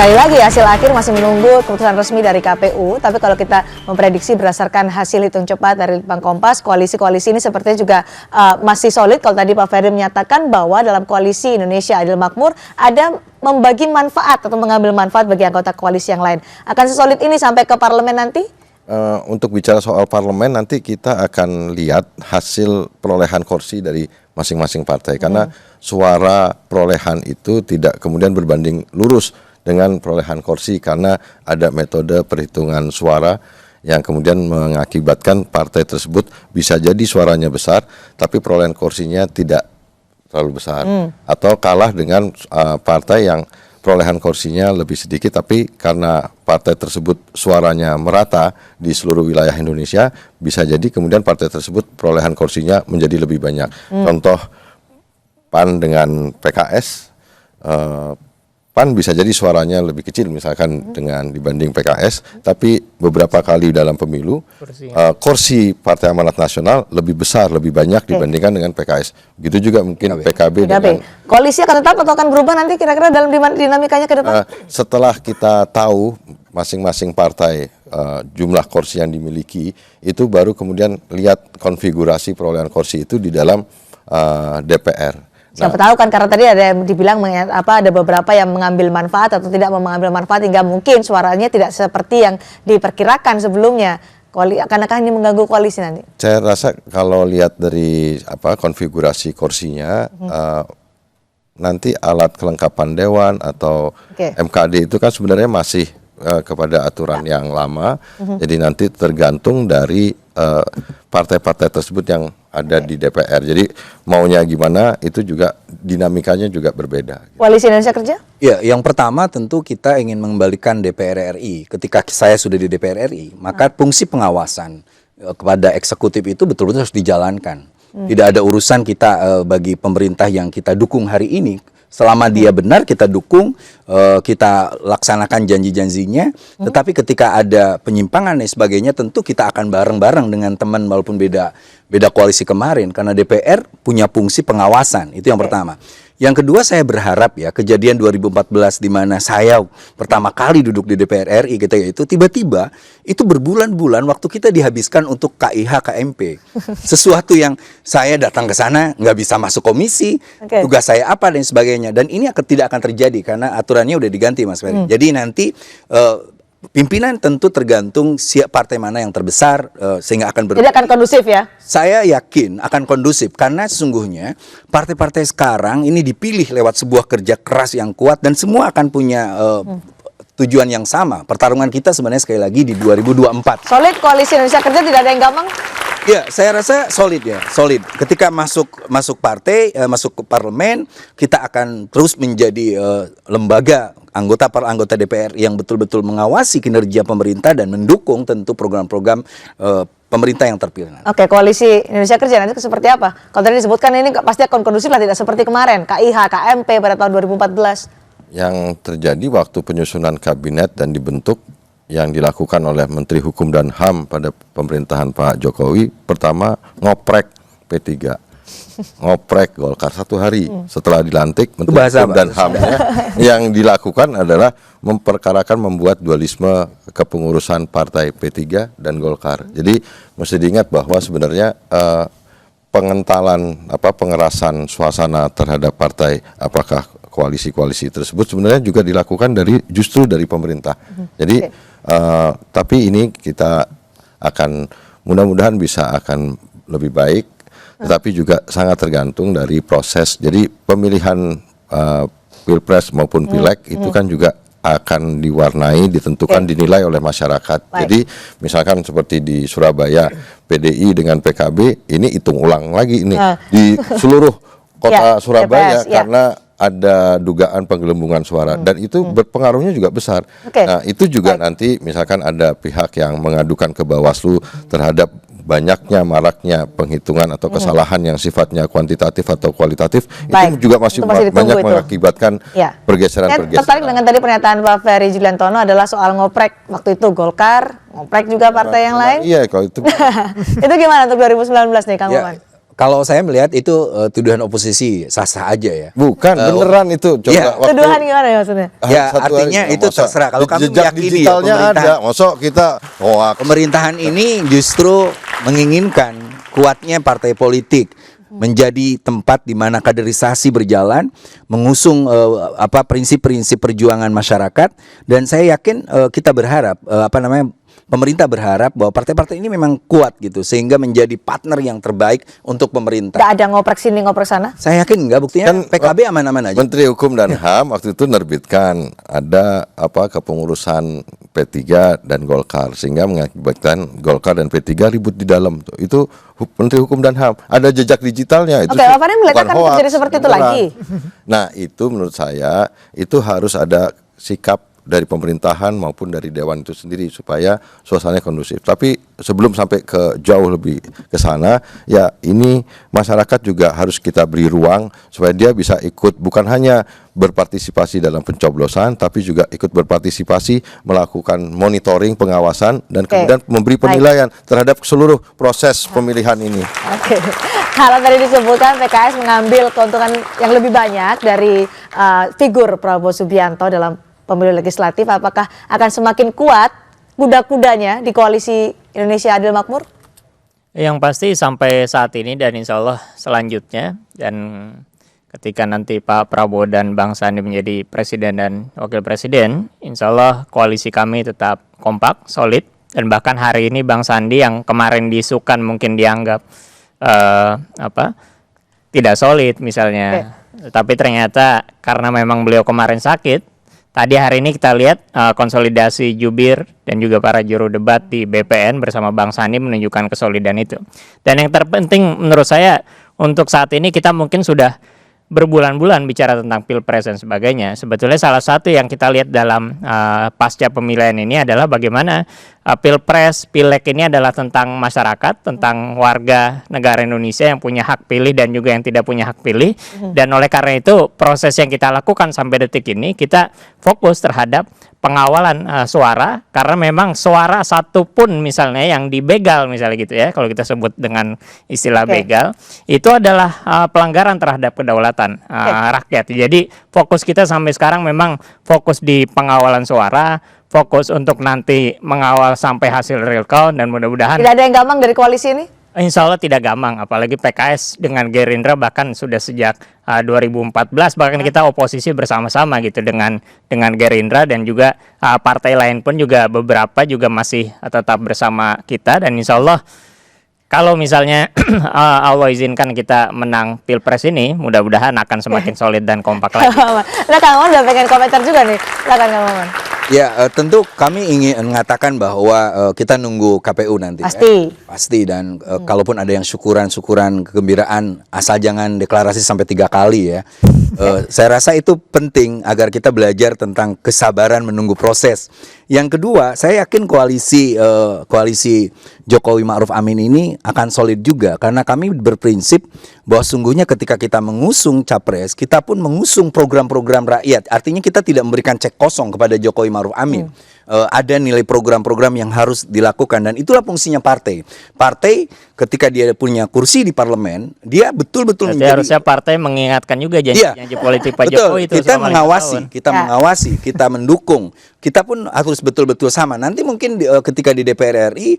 Sekali lagi hasil akhir masih menunggu keputusan resmi dari KPU, tapi kalau kita memprediksi berdasarkan hasil hitung cepat dari Litbang Kompas, koalisi-koalisi ini sepertinya juga masih solid. Kalau tadi Pak Ferry menyatakan bahwa dalam koalisi Indonesia Adil Makmur ada membagi manfaat atau mengambil manfaat bagi anggota koalisi yang lain. Akan sesolid ini sampai ke parlemen nanti? Untuk bicara soal parlemen, nanti kita akan lihat hasil perolehan kursi dari masing-masing partai. Karena suara perolehan itu tidak kemudian berbanding lurus dengan perolehan kursi, karena ada metode perhitungan suara yang kemudian mengakibatkan partai tersebut bisa jadi suaranya besar, tapi perolehan kursinya tidak terlalu besar. Atau kalah dengan partai yang perolehan kursinya lebih sedikit, tapi karena partai tersebut suaranya merata di seluruh wilayah Indonesia, bisa jadi kemudian partai tersebut perolehan kursinya menjadi lebih banyak. Contoh PAN dengan PKS, PAN bisa jadi suaranya lebih kecil misalkan dengan dibanding PKS, tapi beberapa kali dalam pemilu kursi Partai Amanat Nasional lebih besar, lebih banyak dibandingkan dengan PKS. Begitu juga mungkin PKB dengan koalisi akan tetap atau akan berubah nanti kira-kira dalam dinamikanya ke depan? Setelah kita tahu masing-masing partai jumlah kursi yang dimiliki, itu baru kemudian lihat konfigurasi perolehan kursi itu di dalam DPR. Siapa tahu kan, karena tadi ada yang dibilang ada beberapa yang mengambil manfaat atau tidak mengambil manfaat hingga mungkin suaranya tidak seperti yang diperkirakan sebelumnya. Akankah ini mengganggu koalisi nanti? Saya rasa kalau lihat dari konfigurasi kursinya, nanti alat kelengkapan dewan atau MKD itu kan sebenarnya masih kepada aturan yang lama. Jadi nanti tergantung dari partai-partai tersebut yang ada di DPR. Jadi maunya gimana itu juga dinamikanya juga berbeda. Koalisi Indonesia Kerja? Ya, yang pertama tentu kita ingin mengembalikan DPR RI. Ketika saya sudah di DPR RI, maka fungsi pengawasan kepada eksekutif itu betul-betul harus dijalankan. Tidak ada urusan kita bagi pemerintah yang kita dukung hari ini. Selama dia benar kita dukung, kita laksanakan janji-janjinya. Tetapi ketika ada penyimpangan dan sebagainya, tentu kita akan bareng-bareng dengan teman walaupun beda koalisi kemarin. Karena DPR punya fungsi pengawasan, itu yang pertama. Yang kedua, saya berharap ya kejadian 2014 di mana saya pertama kali duduk di DPR RI gitu ya, itu tiba-tiba itu berbulan-bulan waktu kita dihabiskan untuk KIH KMP. Sesuatu yang saya datang ke sana nggak bisa masuk komisi, tugas saya apa dan sebagainya. Dan ini tidak akan terjadi karena aturannya udah diganti, Mas Ferry. Jadi nanti pimpinan tentu tergantung partai mana yang terbesar sehingga akan Tidak akan kondusif ya? Saya yakin akan kondusif karena sesungguhnya partai-partai sekarang ini dipilih lewat sebuah kerja keras yang kuat dan semua akan punya tujuan yang sama. Pertarungan kita sebenarnya sekali lagi di 2024. Solid koalisi Indonesia Kerja, tidak ada yang gampang? Ya, saya rasa solid ya, solid. Ketika masuk partai, masuk ke parlemen, kita akan terus menjadi lembaga anggota DPR yang betul-betul mengawasi kinerja pemerintah dan mendukung tentu program-program pemerintah yang terpilih. Oke, koalisi Indonesia Kerja nanti seperti apa? Kalau tadi disebutkan ini pasti akan kondusif lah, tidak seperti kemarin KIH, KMP pada tahun 2014. Yang terjadi waktu penyusunan kabinet dan dibentuk yang dilakukan oleh Menteri Hukum dan HAM pada pemerintahan Pak Jokowi, pertama ngoprek P3, ngoprek Golkar 1 hari setelah dilantik Menteri Hukum dan HAM-nya. Yang dilakukan adalah memperkarakan membuat dualisme kepengurusan partai P3 dan Golkar. Jadi mesti diingat bahwa sebenarnya pengentalan pengerasan suasana terhadap partai apakah koalisi-koalisi tersebut sebenarnya juga dilakukan justru dari pemerintah. Jadi tapi ini kita akan mudah-mudahan akan lebih baik, tetapi juga sangat tergantung dari proses. Jadi pemilihan Pilpres maupun Pileg itu kan juga akan diwarnai, ditentukan, dinilai oleh masyarakat. Jadi misalkan seperti di Surabaya PDI dengan PKB ini hitung ulang lagi ini di seluruh kota Surabaya karena ada dugaan penggelembungan suara dan itu berpengaruhnya juga besar. Nah, itu juga nanti misalkan ada pihak yang mengadukan ke Bawaslu terhadap banyaknya maraknya penghitungan atau kesalahan yang sifatnya kuantitatif atau kualitatif, itu juga masih banyak mengakibatkan pergeseran-pergeseran. Tertarik dengan tadi pernyataan Pak Ferry Juliantono adalah soal ngoprek waktu itu Golkar, ngoprek juga partai yang lain. Iya, kalau itu. Itu gimana untuk 2019 nih, Kang Maman? Kalau saya melihat itu tuduhan oposisi sah-sah aja ya. Bukan, beneran itu. Coba Iya. Tuduhan gimana ya maksudnya? Ya, satu artinya hari, itu masa terserah. Kalau kami jejak meyakini ya, digitalnya ada, masa kita hoax. pemerintahan ini justru menginginkan kuatnya partai politik menjadi tempat di mana kaderisasi berjalan, mengusung prinsip-prinsip perjuangan masyarakat, dan saya yakin kita berharap pemerintah berharap bahwa partai-partai ini memang kuat gitu sehingga menjadi partner yang terbaik untuk pemerintah. Nggak ada ngoprek sini ngoprek sana? Saya yakin enggak, buktinya Kan, PKB aman-aman aja. Menteri Hukum dan HAM waktu itu nerbitkan ada kepengurusan P3 dan Golkar sehingga mengakibatkan Golkar dan P3 ribut di dalam tuh. Itu Menteri Hukum dan HAM, ada jejak digitalnya itu. Oke, Pak Fahri melihat bukan akan hoax, terjadi seperti itu beneran. lagi? Nah, itu menurut saya itu harus ada sikap dari pemerintahan maupun dari dewan itu sendiri supaya suasananya kondusif. Tapi sebelum sampai ke jauh lebih ke sana, ya ini masyarakat juga harus kita beri ruang supaya dia bisa ikut, bukan hanya berpartisipasi dalam pencoblosan, tapi juga ikut berpartisipasi melakukan monitoring, pengawasan, dan kemudian memberi penilaian terhadap seluruh proses pemilihan ini. Oke, kalau tadi disebutkan PKS mengambil keuntungan yang lebih banyak dari figur Prabowo Subianto dalam pemilu legislatif, apakah akan semakin kuat kuda-kudanya di koalisi Indonesia Adil Makmur? Yang pasti sampai saat ini dan insya Allah selanjutnya, dan ketika nanti Pak Prabowo dan Bang Sandi menjadi presiden dan wakil presiden, insya Allah koalisi kami tetap kompak, solid, dan bahkan hari ini Bang Sandi yang kemarin diisukan mungkin dianggap tidak solid misalnya, tapi ternyata karena memang beliau kemarin sakit. Tadi hari ini kita lihat konsolidasi jubir dan juga para juru debat di BPN bersama Bang Sandi menunjukkan kesolidan itu. Dan yang terpenting menurut saya untuk saat ini kita mungkin sudah berbulan-bulan bicara tentang pilpres dan sebagainya. Sebetulnya salah satu yang kita lihat dalam pasca pemilihan ini adalah bagaimana pilpres, pileg ini adalah tentang masyarakat, tentang warga negara Indonesia yang punya hak pilih dan juga yang tidak punya hak pilih. Dan oleh karena itu proses yang kita lakukan sampai detik ini kita fokus terhadap pengawalan suara, karena memang suara satu pun misalnya yang dibegal misalnya gitu ya, kalau kita sebut dengan istilah begal, itu adalah pelanggaran terhadap kedaulatan rakyat. Jadi fokus kita sampai sekarang memang fokus di pengawalan suara, fokus untuk nanti mengawal sampai hasil real count, dan mudah-mudahan Tidak ada yang gampang dari koalisi ini? insya Allah tidak gampang, apalagi PKS dengan Gerindra bahkan sudah sejak 2014 bahkan kita oposisi bersama-sama gitu dengan Gerindra, dan juga partai lain pun juga beberapa juga masih tetap bersama kita, dan insya Allah kalau misalnya Allah izinkan kita menang pilpres ini, mudah-mudahan akan semakin solid dan kompak lagi. Nah, Kang Maman udah pengen komentar juga nih, silakan Kang Maman. Ya, tentu kami ingin mengatakan bahwa kita nunggu KPU nanti. Pasti. Pasti, dan kalaupun ada yang syukuran kegembiraan, asal jangan deklarasi sampai 3 kali ya. Saya rasa itu penting agar kita belajar tentang kesabaran menunggu proses. Yang kedua, saya yakin koalisi Jokowi Ma'ruf Amin ini akan solid juga, karena kami berprinsip bahwa sungguhnya ketika kita mengusung capres, kita pun mengusung program-program rakyat. Artinya kita tidak memberikan cek kosong kepada Jokowi Ma'ruf Amin. Ada nilai program-program yang harus dilakukan, dan itulah fungsinya partai. Partai ketika dia punya kursi di parlemen, dia betul-betul menjadi, harusnya partai mengingatkan juga janji politik Pak betul, Jokowi itu kita selama 5 mengawasi, tahun. kita mengawasi, kita mendukung. Kita pun harus betul-betul sama. Nanti mungkin ketika di DPR RI,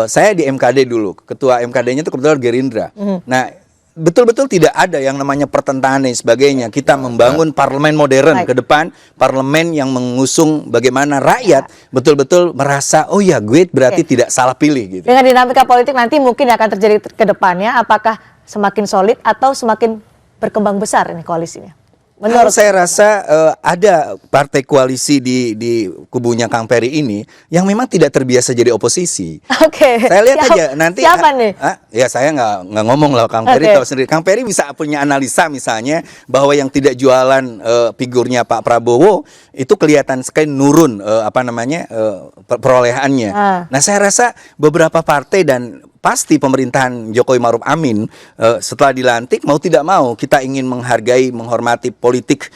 saya di MKD dulu, ketua MKD-nya itu kebetulan Gerindra. Nah, betul-betul tidak ada yang namanya pertentangan dan sebagainya. Kita membangun parlemen modern ke depan, parlemen yang mengusung bagaimana rakyat betul-betul merasa, oh ya gue berarti tidak salah pilih gitu. Dengan dinamika politik nanti mungkin akan terjadi ke depannya, apakah semakin solid atau semakin berkembang besar ini koalisinya? Menurut saya rasa ada partai koalisi di kubunya Kang Peri ini yang memang tidak terbiasa jadi oposisi. Oke. Saya lihat Siapa- aja nanti. siapa nih? Ya saya nggak ngomong lah, Kang Peri tahu sendiri. Kang Peri bisa punya analisa misalnya bahwa yang tidak jualan figurnya Pak Prabowo itu kelihatan sekali nurun perolehannya. Nah saya rasa beberapa partai dan pasti pemerintahan Jokowi Ma'ruf Amin setelah dilantik mau tidak mau kita ingin menghargai, menghormati politik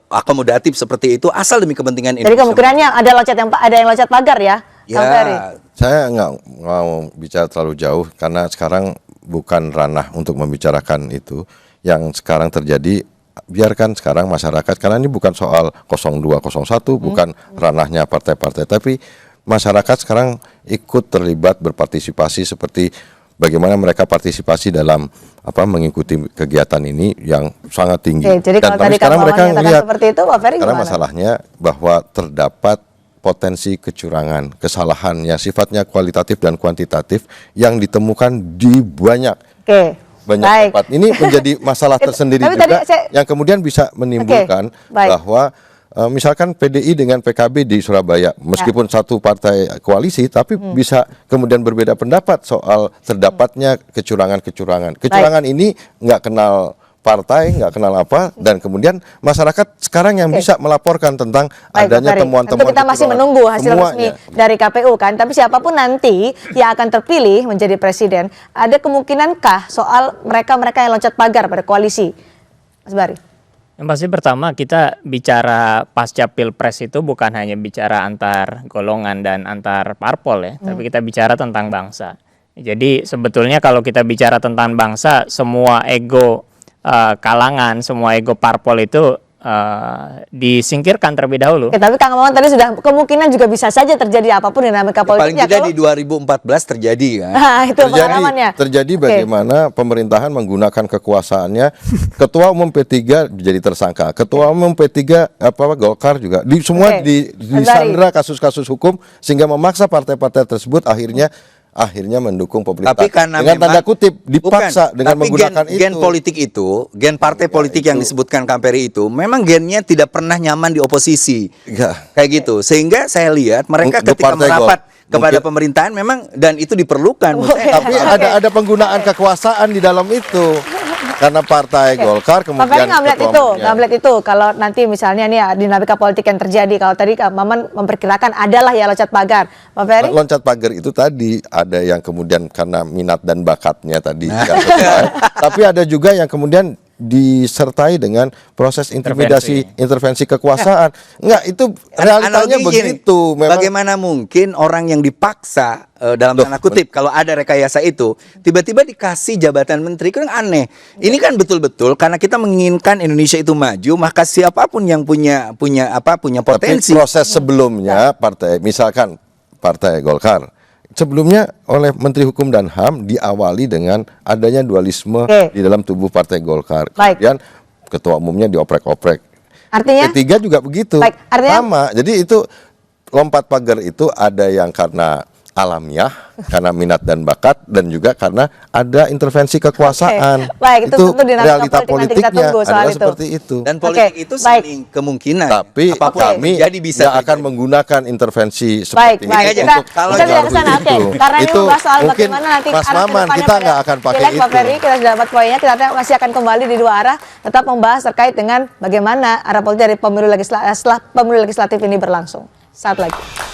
akomodatif seperti itu asal demi kepentingan Jadi Indonesia. kemungkinannya ada yang loncat pagar ya, Kang Ferry? Ya, Saya nggak mau bicara terlalu jauh karena sekarang bukan ranah untuk membicarakan itu. Yang sekarang terjadi, biarkan sekarang masyarakat, karena ini bukan soal 02, 01, bukan ranahnya partai-partai, tapi masyarakat sekarang ikut terlibat berpartisipasi seperti bagaimana mereka partisipasi dalam mengikuti kegiatan ini yang sangat tinggi. Oke, jadi kalau tadi sekarang Kang mereka Maman nyatakan melihat, seperti itu, Pak Ferry karena gimana? masalahnya bahwa terdapat potensi kecurangan, kesalahan yang sifatnya kualitatif dan kuantitatif yang ditemukan di banyak Oke, baik. tempat. Ini menjadi masalah tersendiri Tapi juga tadi yang kemudian bisa menimbulkan baik. bahwa misalkan PDI dengan PKB di Surabaya, meskipun satu partai koalisi, tapi bisa kemudian berbeda pendapat soal terdapatnya kecurangan-kecurangan. Kecurangan ini nggak kenal partai, nggak kenal apa, dan kemudian masyarakat sekarang yang bisa melaporkan tentang Baik, adanya Pak Ferry. temuan-temuan Tentu kita masih kecurangan. menunggu hasil resmi Semuanya. dari KPU kan, tapi siapapun nanti yang akan terpilih menjadi presiden, ada kemungkinankah soal mereka-mereka yang loncat pagar pada koalisi? Mas Bari. Yang pasti pertama kita bicara pasca Pilpres itu bukan hanya bicara antar golongan dan antar parpol ya, tapi kita bicara tentang bangsa. Jadi sebetulnya kalau kita bicara tentang bangsa, semua ego kalangan, semua ego parpol itu disingkirkan terlebih dahulu. Oke, tapi Kang Maman tadi sudah kemungkinan juga bisa saja terjadi apapun dinamika Paling politiknya. tidak di 2014 terjadi kan. Nah, itu pengalamannya. Terjadi Oke. bagaimana pemerintahan menggunakan kekuasaannya. Ketua Umum P3 jadi tersangka, Ketua Umum P3 Golkar juga semua Oke. disandra kasus-kasus hukum sehingga memaksa partai-partai tersebut akhirnya mendukung pemerintah Tapi karena dengan tanda memang- kutip dipaksa Bukan, dengan tapi menggunakan gen itu. politik itu, gen partai politik yang disebutkan Kang Ferry itu, memang gennya tidak pernah nyaman di oposisi. Iya. Kayak gitu. Sehingga saya lihat mereka Untuk ketika partai merapat kepada mungkin- pemerintahan memang dan itu diperlukan. Tapi ada penggunaan kekuasaan di dalam itu. Karena partai Golkar Pak Ferry kemudian nggak melihat ketua itu, umumnya. nggak melihat itu. Kalau nanti misalnya nih dinamika politik yang terjadi, kalau tadi Kang Maman memperkirakan adalah ya loncat pagar, Pak Ferry. Loncat pagar itu tadi ada yang kemudian karena minat dan bakatnya tadi nggak sesuai. Tapi ada juga yang kemudian disertai dengan proses intimidasi, intervensi kekuasaan. Enggak, itu realitanya Analogi gini, begitu. Memang bagaimana mungkin orang yang dipaksa dalam tanda kutip kalau ada rekayasa itu tiba-tiba dikasih jabatan menteri, kan aneh. Ini kan betul-betul karena kita menginginkan Indonesia itu maju, maka siapapun yang punya tapi potensi. proses sebelumnya misalkan partai Golkar sebelumnya oleh Menteri Hukum dan HAM diawali dengan adanya dualisme Oke. di dalam tubuh Partai Golkar. Baik. Kemudian ketua umumnya dioprek-oprek. Artinya? P3 juga begitu. Baik, artinya- Sama. Jadi itu lompat pagar itu ada yang karena alamiah, karena minat dan bakat, dan juga karena ada intervensi kekuasaan. Oke. Baik, itu tentu dinamika realita politik nanti kita politiknya tunggu soal adalah itu. seperti itu. Dan politik Oke, itu baik. saling kemungkinan. Tapi apapun yang kami terjadi bisa nggak akan terjadi. menggunakan intervensi Baik, seperti baik. itu aja. Kita, untuk Kalau kita tidak mengaruhi ke sana, oke. itu. Karena ini Itu membahas soal mungkin bagaimana nanti Mas arah Maman, kedepannya kita pada nggak akan pakai pileg, Pak itu. Ferry, kita sudah dapat poinnya, kita masih akan kembali di dua arah, tetap membahas terkait dengan bagaimana arah politik dari pemilu setelah pemilu legislatif ini berlangsung. Saat lagi.